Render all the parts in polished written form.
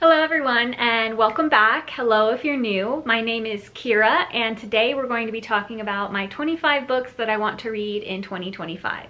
Hello everyone and welcome back. Hello if you're new. My name is Kira and today we're going to be talking about my 25 books that I want to read in 2025.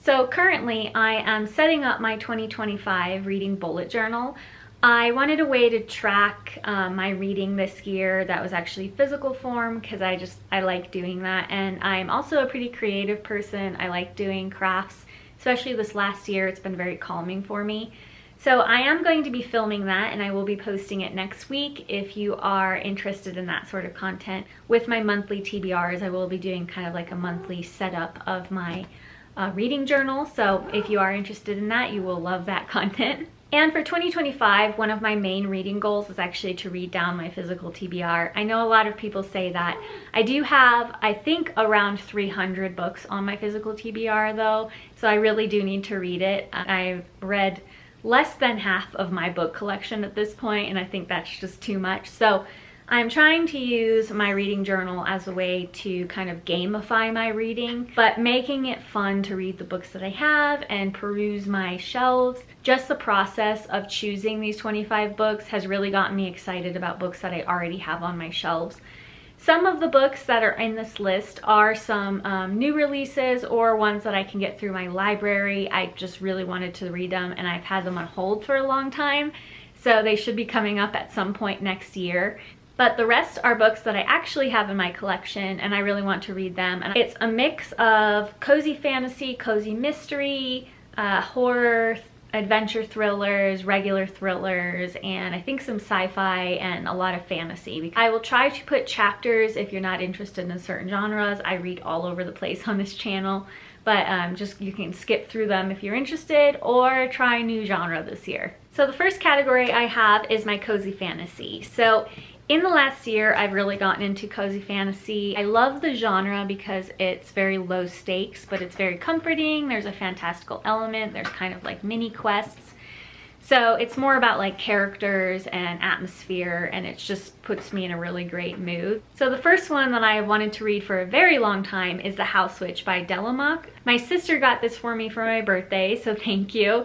So currently I am setting up my 2025 reading bullet journal. I wanted a way to track my reading this year that was actually physical form because I like doing that, and I'm also a pretty creative person. I like doing crafts, especially this last year. It's been very calming for me. So I am going to be filming that and I will be posting it next week. If you are interested in that sort of content with my monthly TBRs, I will be doing kind of like a monthly setup of my reading journal. So if you are interested in that, you will love that content. And for 2025, one of my main reading goals is actually to read down my physical TBR. I know a lot of people say that. I do have, I think, around 300 books on my physical TBR though, so I really do need to read it. I've read less than half of my book collection at this point, and I think that's just too much. So I'm trying to use my reading journal as a way to kind of gamify my reading, but making it fun to read the books that I have and peruse my shelves. Just the process of choosing these 25 books has really gotten me excited about books that I already have on my shelves. Some of the books that are in this list are some new releases or ones that I can get through my library. I just really wanted to read them and I've had them on hold for a long time, so they should be coming up at some point next year. But the rest are books that I actually have in my collection and I really want to read them. And it's a mix of cozy fantasy, cozy mystery, horror, adventure thrillers, regular thrillers, and I think some sci-fi and a lot of fantasy. I will try to put chapters if you're not interested in certain genres. I read all over the place on this channel, but you can skip through them if you're interested or try a new genre this year. So the first category I have is my cozy fantasy. So in the last year, I've really gotten into cozy fantasy. I love the genre because it's very low stakes, but it's very comforting. There's a fantastical element. There's kind of like mini quests. So it's more about like characters and atmosphere, and it just puts me in a really great mood. So the first one that I wanted to read for a very long time is The House Witch by Delamok. My sister got this for me for my birthday, so thank you.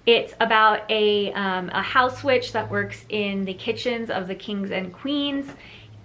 It's about a house witch that works in the kitchens of the kings and queens,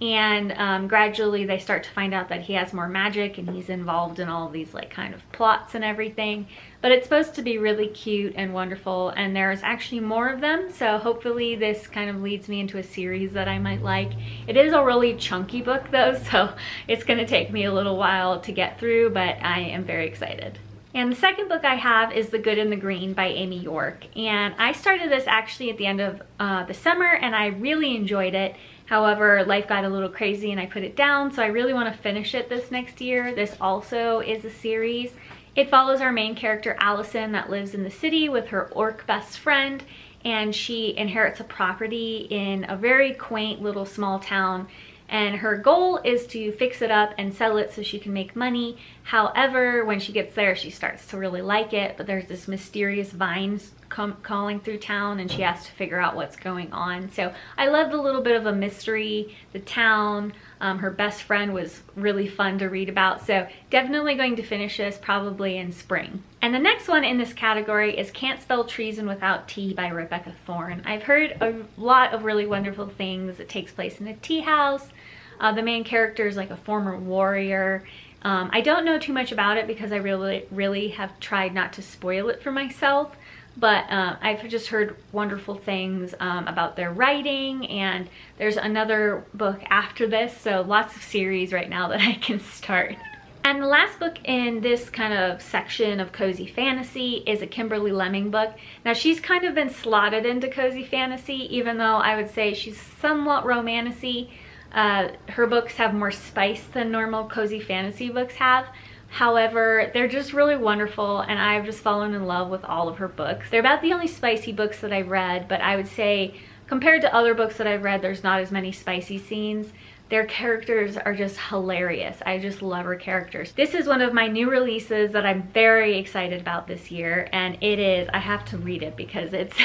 and gradually they start to find out that he has more magic and he's involved in all of these like kind of plots and everything. But it's supposed to be really cute and wonderful, and there's actually more of them, so hopefully this kind of leads me into a series that I might like. It is a really chunky book though, so it's going to take me a little while to get through, but I am very excited. And the second book I have is The Good and the Green by Amy York. And I started this actually at the end of the summer and I really enjoyed it. However, life got a little crazy and I put it down, so I really want to finish it this next year. This also is a series. It follows our main character Allison that lives in the city with her orc best friend, and she inherits a property in a very quaint little small town. And her goal is to fix it up and sell it so she can make money. However, when she gets there, she starts to really like it, but there's this mysterious vines calling through town and she has to figure out what's going on. So I loved a little bit of a mystery. The town, her best friend was really fun to read about. So definitely going to finish this probably in spring. And the next one in this category is Can't Spell Treason Without Tea by Rebecca Thorne. I've heard a lot of really wonderful things. It takes place in a tea house. The main character is like a former warrior. I don't know too much about it because I really have tried not to spoil it for myself, but I've just heard wonderful things about their writing, and there's another book after this, so lots of series right now that I can start. And the last book in this kind of section of cozy fantasy is a Kimberly Lemming book. Now she's kind of been slotted into cozy fantasy, even though I would say she's somewhat romantic-y. Her books have more spice than normal cozy fantasy books have. However, they're just really wonderful and I've just fallen in love with all of her books. They're about the only spicy books that I've read, but I would say compared to other books that I've read, there's not as many spicy scenes. Their characters are just hilarious. I just love her characters. This is one of my new releases that I'm very excited about this year, and it is, I have to read it because it's,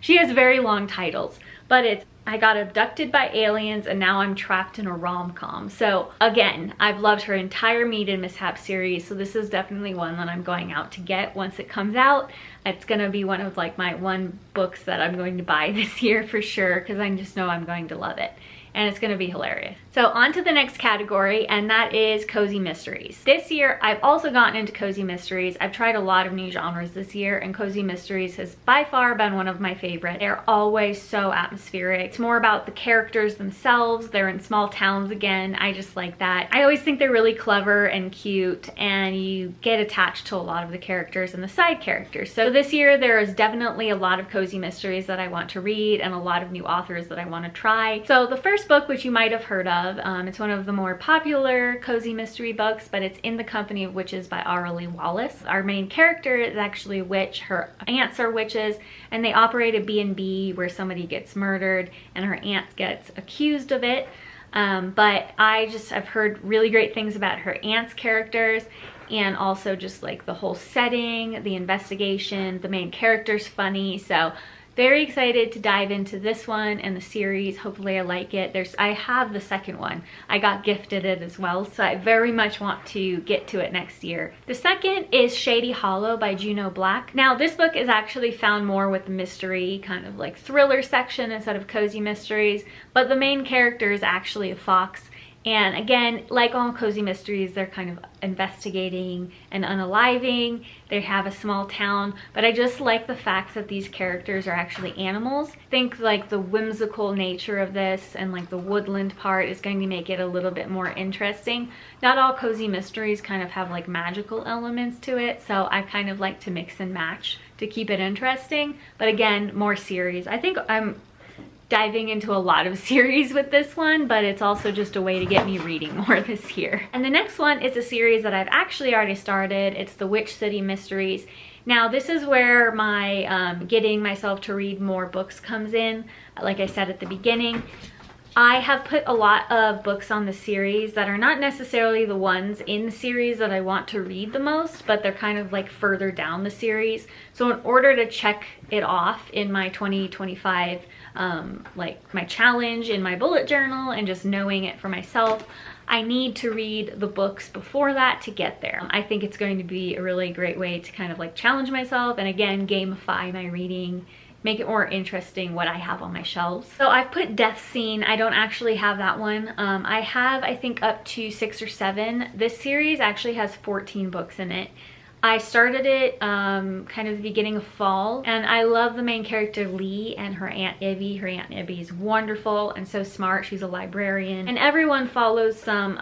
she has very long titles, but it's I got abducted by aliens and now I'm trapped in a rom-com. So again, I've loved her entire Meat and Mishap series, so this is definitely one that I'm going out to get once it comes out. It's gonna be one of like my one books that I'm going to buy this year for sure, because I just know I'm going to love it. And it's gonna be hilarious. So on to the next category, and that is cozy mysteries. This year, I've also gotten into cozy mysteries. I've tried a lot of new genres this year, and cozy mysteries has by far been one of my favorite. They're always so atmospheric. It's more about the characters themselves. They're in small towns again. I just like that. I always think they're really clever and cute, and you get attached to a lot of the characters and the side characters. So this year, there is definitely a lot of cozy mysteries that I want to read, and a lot of new authors that I want to try. So the first book, which you might have heard of, it's one of the more popular cozy mystery books, but it's In the Company of Witches by Arlie Wallace. Our main character is actually a witch. Her aunts are witches, and they operate a B&B where somebody gets murdered and her aunt gets accused of it. But I've heard really great things about her aunt's characters, and also just like the whole setting, the investigation, the main character's funny. So very excited to dive into this one and the series. Hopefully I like it. I have the second one. I got gifted it as well, so I very much want to get to it next year. The second is Shady Hollow by Juno Black. Now this book is actually found more with the mystery, kind of like thriller section instead of cozy mysteries, but the main character is actually a fox. And again, like all cozy mysteries, they're kind of investigating and unaliving. They have a small town, but I just like the fact that these characters are actually animals. I think like the whimsical nature of this and like the woodland part is going to make it a little bit more interesting. Not all cozy mysteries kind of have like magical elements to it, so I kind of like to mix and match to keep it interesting. But again, more series. I think I'm diving into a lot of series with this one, but it's also just a way to get me reading more this year. And the next one is a series that I've actually already started. It's the Witch City Mysteries. Now this is where my getting myself to read more books comes in. Like I said at the beginning, I have put a lot of books on the series that are not necessarily the ones in the series that I want to read the most, but they're kind of like further down the series. So in order to check it off in my 2025, like my challenge in my bullet journal and just knowing it for myself, I need to read the books before that to get there. I think it's going to be a really great way to kind of like challenge myself and again, gamify my reading, make it more interesting what I have on my shelves. So I've put Death Scene. I don't actually have that one. I have, I think, up to 6 or 7. This series actually has 14 books in it. I started it kind of the beginning of fall, and I love the main character Lee and her Aunt Ivy. Her Aunt Ivy is wonderful and so smart. She's a librarian, and everyone follows some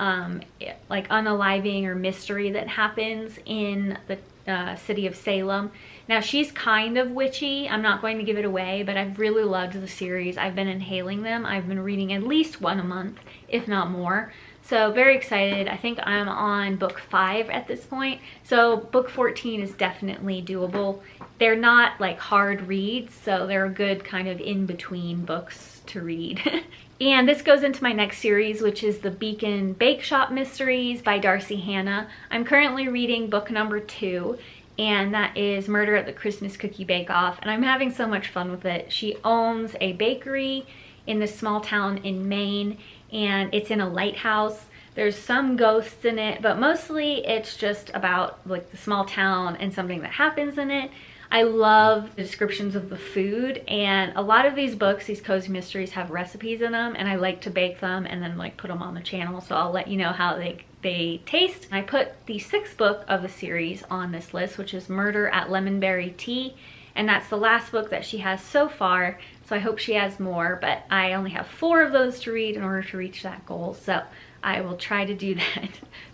like unaliving or mystery that happens in the city of Salem. Now she's kind of witchy. I'm not going to give it away, but I've really loved the series. I've been inhaling them. I've been reading at least one a month, if not more. So very excited. I think I'm on book 5 at this point. So book 14 is definitely doable. They're not like hard reads, so they're a good kind of in-between books to read. And this goes into my next series, which is the Beacon Bake Shop Mysteries by Darcy Hannah. I'm currently reading book number 2, and that is Murder at the Christmas Cookie Bake Off, and I'm having so much fun with it. She owns a bakery in this small town in Maine, and it's in a lighthouse. There's some ghosts in it, but mostly it's just about like the small town and something that happens in it. I love the descriptions of the food, and a lot of these books, these cozy mysteries, have recipes in them, and I like to bake them and then like put them on the channel, so I'll let you know how they taste. I put the 6th book of the series on this list, which is Murder at Lemonberry Tea, and that's the last book that she has so far, so I hope she has more, but I only have 4 of those to read in order to reach that goal, so I will try to do that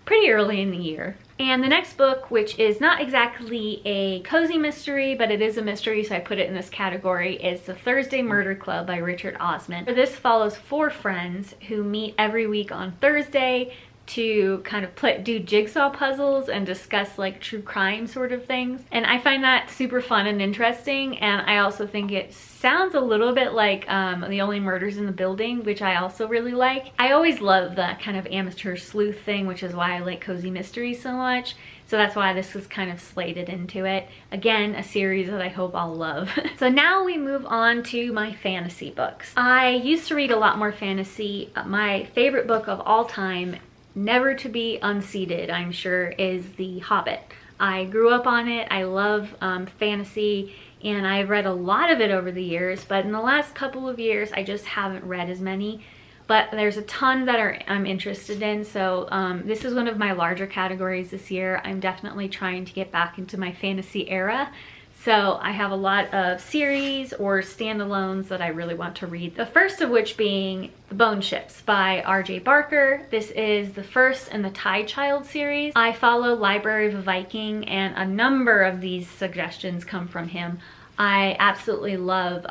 pretty early in the year. And the next book, which is not exactly a cozy mystery, but it is a mystery, so I put it in this category, is The Thursday Murder Club by Richard Osman. This follows 4 friends who meet every week on Thursday to kind of do jigsaw puzzles and discuss like true crime sort of things. And I find that super fun and interesting. And I also think it sounds a little bit like The Only Murders in the Building, which I also really like. I always love that kind of amateur sleuth thing, which is why I like cozy mysteries so much. So that's why this is kind of slated into it. Again, a series that I hope I'll love. So now we move on to my fantasy books. I used to read a lot more fantasy. My favorite book of all time, never to be unseated, I'm sure, is The Hobbit. I grew up on it. I love fantasy, and I've read a lot of it over the years, but in the last couple of years, I just haven't read as many. But there's a ton that I'm interested in, so this is one of my larger categories this year. I'm definitely trying to get back into my fantasy era. So I have a lot of series or standalones that I really want to read. The first of which being The Bone Ships by R.J. Barker. This is the first in the Tie Child series. I follow Library of a Viking, and a number of these suggestions come from him. I absolutely love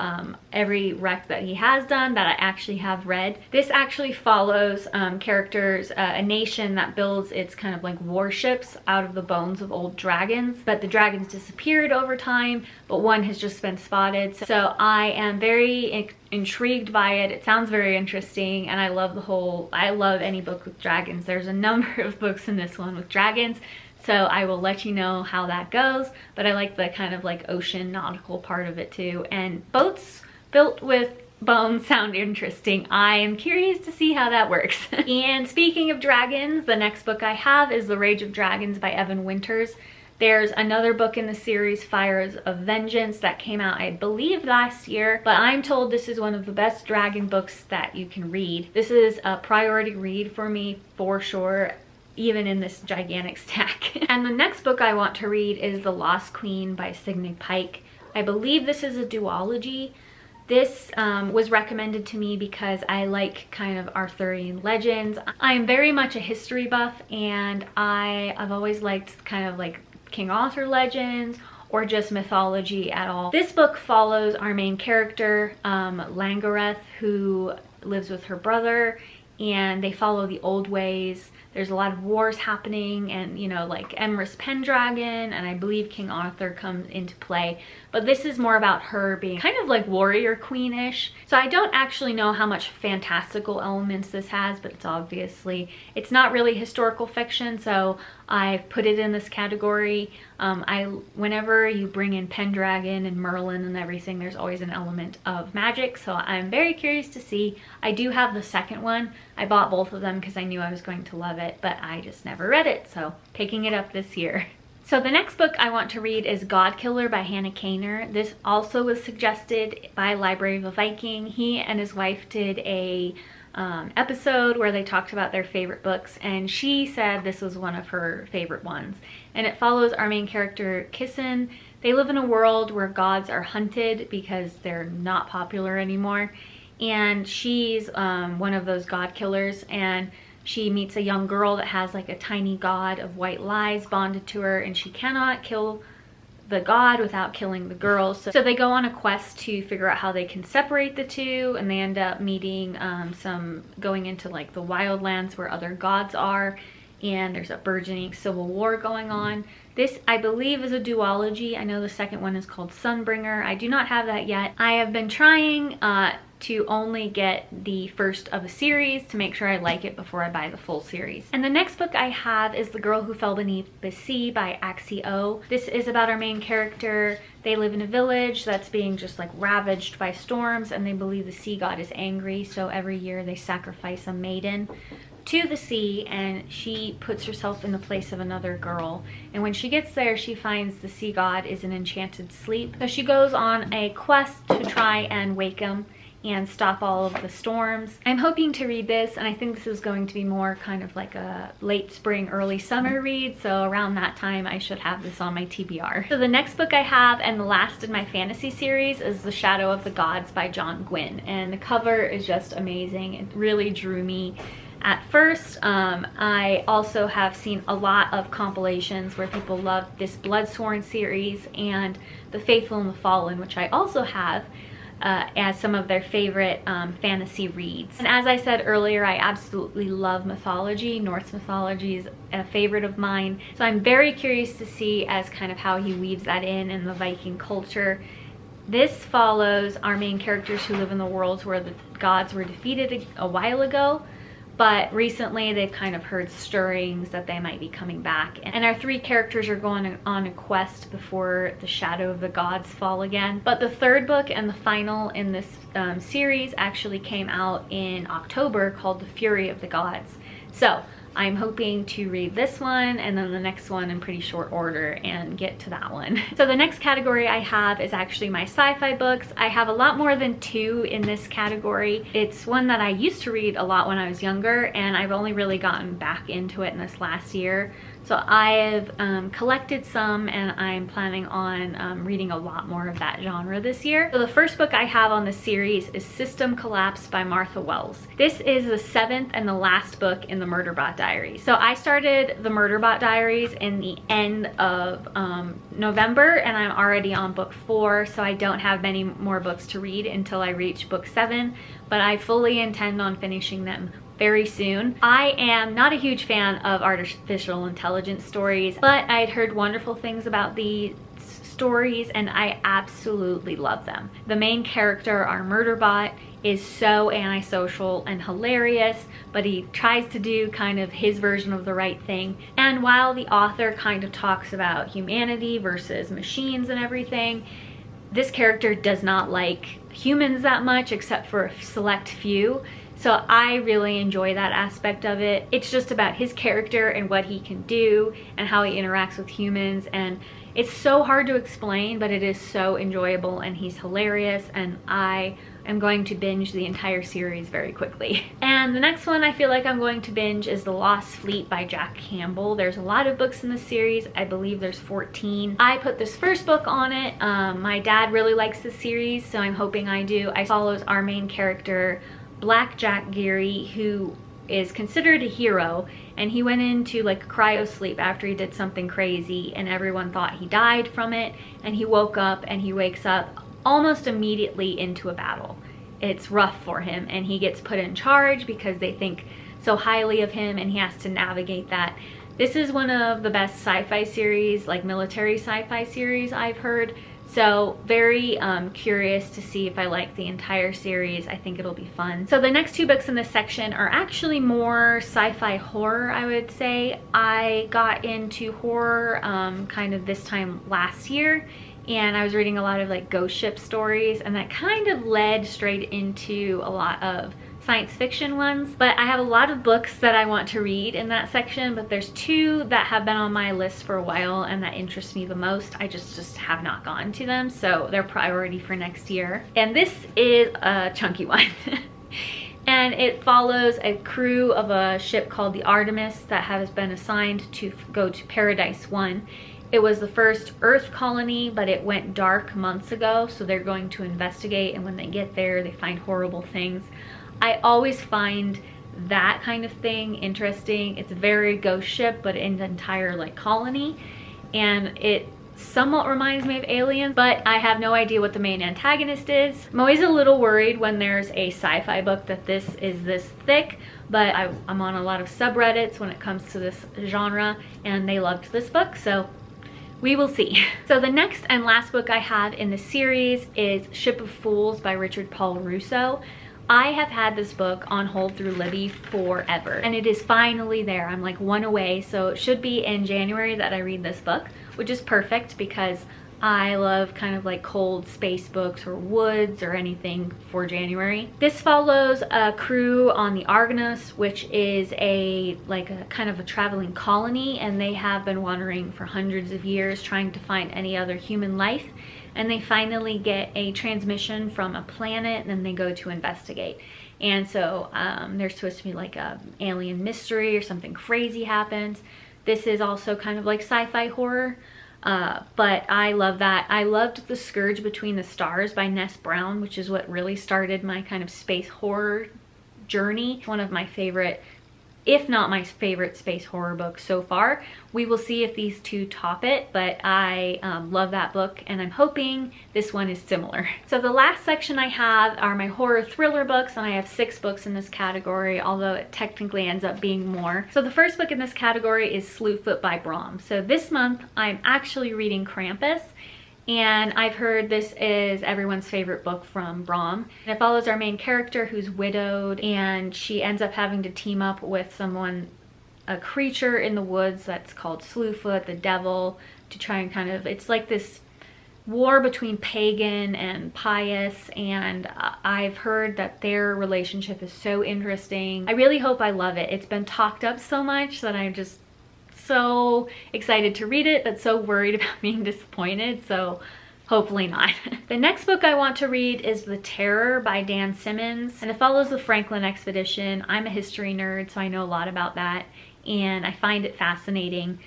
every rec that he has done that I actually have read. This actually follows characters, a nation that builds its kind of like warships out of the bones of old dragons, but the dragons disappeared over time, but one has just been spotted. So I am very intrigued by it. It sounds very interesting, and I love any book with dragons. There's a number of books in this one with dragons. So I will let you know how that goes, but I like the kind of like ocean nautical part of it too. And boats built with bones sound interesting. I am curious to see how that works. And speaking of dragons, the next book I have is The Rage of Dragons by Evan Winters. There's another book in the series, Fires of Vengeance, that came out, I believe, last year, but I'm told this is one of the best dragon books that you can read. This is a priority read for me for sure, even in this gigantic stack. And the next book I want to read is The Lost Queen by Signe Pike. I believe this is a duology. This was recommended to me because I like kind of Arthurian legends. I am very much a history buff, and I've always liked kind of like King Arthur legends or just mythology at all. This book follows our main character, Langareth, who lives with her brother, and they follow the old ways. There's a lot of wars happening, and you know, like Emrys Pendragon, and I believe King Arthur comes into play. But this is more about her being kind of like warrior queen-ish. So I don't actually know how much fantastical elements this has, but it's not really historical fiction, so I've put it in this category. Whenever you bring in Pendragon and Merlin and everything, there's always an element of magic, so I'm very curious to see. I do have the second one. I bought both of them because I knew I was going to love it, but I just never read it, so picking it up this year. So the next book I want to read is God Killer by Hannah Kaner. This also was suggested by Library of a Viking. He and his wife did a episode where they talked about their favorite books, and she said this was one of her favorite ones. And it follows our main character, Kissin. They live in a world where gods are hunted because they're not popular anymore. And she's one of those god killers, and she meets a young girl that has like a tiny god of white lies bonded to her, and she cannot kill the god without killing the girl. So they go on a quest to figure out how they can separate the two, and they end up meeting going into like the wildlands where other gods are, and there's a burgeoning civil war going on. This, I believe, is a duology. I know the second one is called Sunbringer. I do not have that yet. I have been trying to only get the first of a series to make sure I like it before I buy the full series. And the next book I have is The Girl Who Fell Beneath the Sea by Axie O. This is about our main character. They live in a village that's being just like ravaged by storms, and they believe the sea god is angry, so every year they sacrifice a maiden to the sea, and she puts herself in the place of another girl. And when she gets there, she finds the sea god is in enchanted sleep. So she goes on a quest to try and wake him and stop all of the storms. I'm hoping to read this, and I think this is going to be more kind of like a late spring, early summer read, so around that time I should have this on my TBR. So the next book I have, and the last in my fantasy series, is The Shadow of the Gods by John Gwynne, and the cover is just amazing. It really drew me at first. I also have seen a lot of compilations where people love this Bloodsworn series and The Faithful and the Fallen, which I also have. as some of their favorite fantasy reads. And as I said earlier, I absolutely love mythology. Norse mythology is a favorite of mine. So I'm very curious to see as kind of how he weaves that in the Viking culture. This follows our main characters who live in the worlds where the gods were defeated a while ago. But recently they've kind of heard stirrings that they might be coming back. And our three characters are going on a quest before the shadow of the gods fall again. But the third book and the final in this series actually came out in October, called The Fury of the Gods. So I'm hoping to read this one and then the next one in pretty short order and get to that one. So the next category I have is actually my sci-fi books. I have a lot more than 2 in this category. It's one that I used to read a lot when I was younger, and I've only really gotten back into it in this last year. So I have collected some, and I'm planning on reading a lot more of that genre this year. So the first book I have on the series is System Collapse by Martha Wells. This is the 7th and the last book in the Murderbot Diaries. So I started the Murderbot Diaries in the end of November, and I'm already on book 4, so I don't have many more books to read until I reach book 7, but I fully intend on finishing them very soon. I am not a huge fan of artificial intelligence stories, but I'd heard wonderful things about these stories and I absolutely love them. The main character, our Murderbot, is so antisocial and hilarious, but he tries to do kind of his version of the right thing. And while the author kind of talks about humanity versus machines and everything, this character does not like humans that much except for a select few. So I really enjoy that aspect of it. It's just about his character and what he can do and how he interacts with humans, and it's so hard to explain, but it is so enjoyable and he's hilarious, and I am going to binge the entire series very quickly. And the next one I feel like I'm going to binge is The Lost Fleet by Jack Campbell. There's a lot of books in the series. I believe there's 14. I put this first book on it. My dad really likes the series, so I'm hoping I do. It follows our main character, Blackjack Geary, who is considered a hero, and he went into like cryo sleep after he did something crazy and everyone thought he died from it, and he woke up and he wakes up almost immediately into a battle. It's rough for him, and he gets put in charge because they think so highly of him, and he has to navigate that. This is one of the best sci-fi series, like military sci-fi series I've heard. So very curious to see if I like the entire series. I think it'll be fun. So the next 2 books in this section are actually more sci-fi horror, I would say. I got into horror kind of this time last year, and I was reading a lot of like ghost ship stories, and that kind of led straight into a lot of science fiction ones. But I have a lot of books that I want to read in that section, but there's 2 that have been on my list for a while and that interest me the most. I just have not gotten to them, so they're priority for next year. And this is a chunky one. And it follows a crew of a ship called the Artemis that has been assigned to go to Paradise 1. It was the first Earth colony, but it went dark months ago, so they're going to investigate, and when they get there, they find horrible things. I always find that kind of thing interesting. It's a very ghost ship, but an entire like colony, and it somewhat reminds me of Aliens, but I have no idea what the main antagonist is. I'm always a little worried when there's a sci-fi book that this is this thick, but I'm on a lot of subreddits when it comes to this genre, and they loved this book, so we will see. So the next and last book I have in the series is Ship of Fools by Richard Paul Russo. I have had this book on hold through Libby forever, and it is finally there. I'm like 1 away, so it should be in January that I read this book, which is perfect because I love kind of like cold space books or woods or anything for January. This follows a crew on the Argonauts, which is a kind of a traveling colony, and they have been wandering for hundreds of years trying to find any other human life. And they finally get a transmission from a planet, and then they go to investigate. And so there's supposed to be like a alien mystery or something crazy happens. This is also kind of like sci-fi horror, but I love that. I loved The Scourge Between the Stars by Ness Brown, which is what really started my kind of space horror journey. One of my favorite if not my favorite space horror book so far. We will see if these two top it, but I love that book and I'm hoping this one is similar. So the last section I have are my horror thriller books, and I have 6 books in this category, although it technically ends up being more. So the first book in this category is Slewfoot by Brom. So this month I'm actually reading Krampus, and I've heard this is everyone's favorite book from Brom. And it follows our main character who's widowed, and she ends up having to team up with someone, a creature in the woods that's called Slewfoot, the devil, to try and kind of, it's like this war between pagan and pious, and I've heard that their relationship is so interesting. I really hope I love it. It's been talked up so much that I'm just so excited to read it, but so worried about being disappointed, so hopefully not. The next book I want to read is The Terror by Dan Simmons, and it follows the Franklin expedition. I'm a history nerd, so I know a lot about that, and I find it fascinating,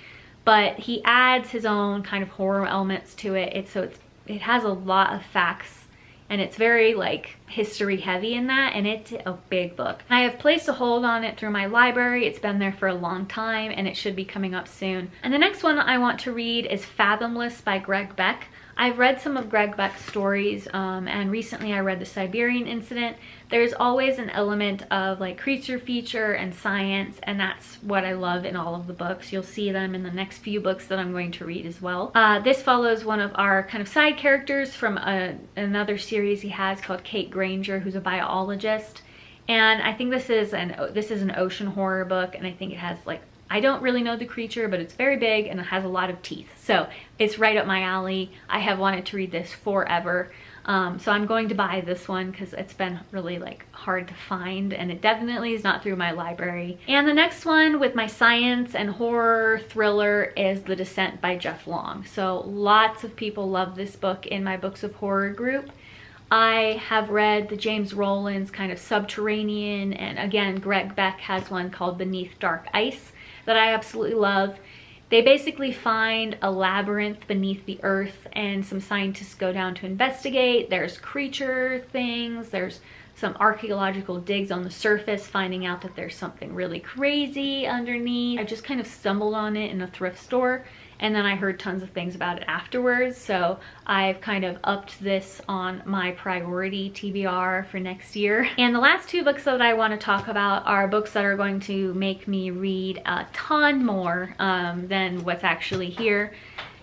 but he adds his own kind of horror elements to it. It has a lot of facts, and it's very like history heavy in that, and it's a big book. I have placed a hold on it through my library. It's been there for a long time and it should be coming up soon. And the next one I want to read is Fathomless by Greg Beck. I've read some of Greg Beck's stories, and recently I read The Siberian Incident. There's always an element of like creature feature and science, and that's what I love in all of the books. You'll see them in the next few books that I'm going to read as well. This follows one of our kind of side characters from another series he has called Kate Granger, who's a biologist. And I think this is an ocean horror book, and I think it has like, I don't really know the creature, but it's very big and it has a lot of teeth. So it's right up my alley. I have wanted to read this forever. So I'm going to buy this one because it's been really like hard to find, and it definitely is not through my library. And the next one with my science and horror thriller is The Descent by Jeff Long. So lots of people love this book in my Books of Horror group. I have read the James Rowland's kind of Subterranean, and again, Greg Beck has one called Beneath Dark Ice that I absolutely love. They basically find a labyrinth beneath the earth, and some scientists go down to investigate. There's creature things, there's some archaeological digs on the surface, finding out that there's something really crazy underneath. I just kind of stumbled on it in a thrift store, and then I heard tons of things about it afterwards, so I've kind of upped this on my priority TBR for next year. And the last 2 books that I want to talk about are books that are going to make me read a ton more than what's actually here.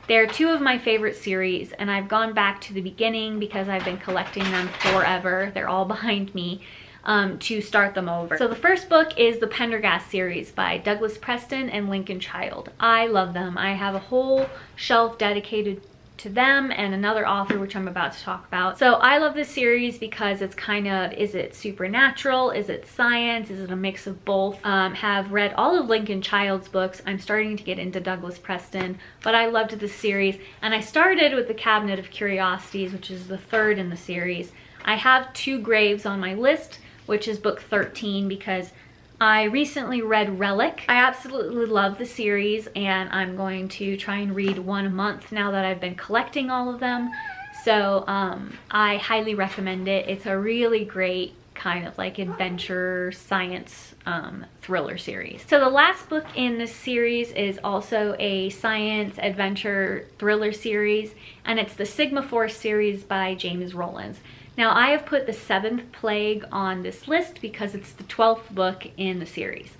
They're 2 of my favorite series, and I've gone back to the beginning because I've been collecting them forever. They're all behind me. To start them over. So the first book is the Pendergast series by Douglas Preston and Lincoln Child. I love them. I have a whole shelf dedicated to them and another author which I'm about to talk about. So I love this series because it's kind of, is it supernatural? Is it science? Is it a mix of both? Have read all of Lincoln Child's books. I'm starting to get into Douglas Preston, but I loved this series, and I started with the Cabinet of Curiosities, which is the 3rd in the series. I have 2 graves on my list, which is book 13, because I recently read Relic. I absolutely love the series, and I'm going to try and read one a month now that I've been collecting all of them. So I highly recommend it. It's a really great kind of like adventure science thriller series. So the last book in this series is also a science adventure thriller series, and it's the Sigma Force series by James Rowland. Now I have put the 7th Plague on this list because it's the 12th book in the series.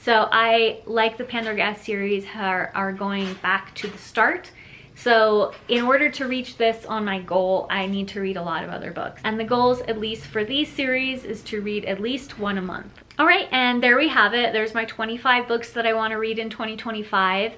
So I, like the Pendergast series, are going back to the start. So in order to reach this on my goal, I need to read a lot of other books. And the goals, at least for these series, is to read at least 1 a month. All right, and there we have it. There's my 25 books that I want to read in 2025.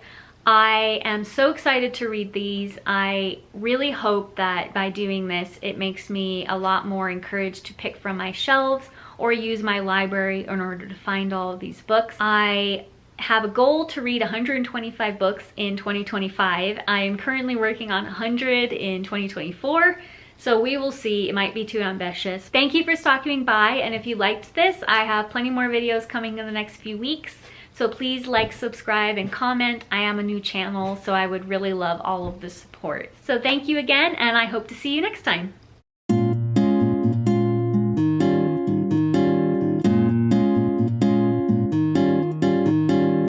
I am so excited to read these. I really hope that by doing this, it makes me a lot more encouraged to pick from my shelves or use my library in order to find all of these books. I have a goal to read 125 books in 2025. I am currently working on 100 in 2024. So we will see. It might be too ambitious. Thank you for stopping by, and if you liked this, I have plenty more videos coming in the next few weeks. So please like, subscribe, and comment. I am a new channel, so I would really love all of the support. So thank you again, and I hope to see you next time.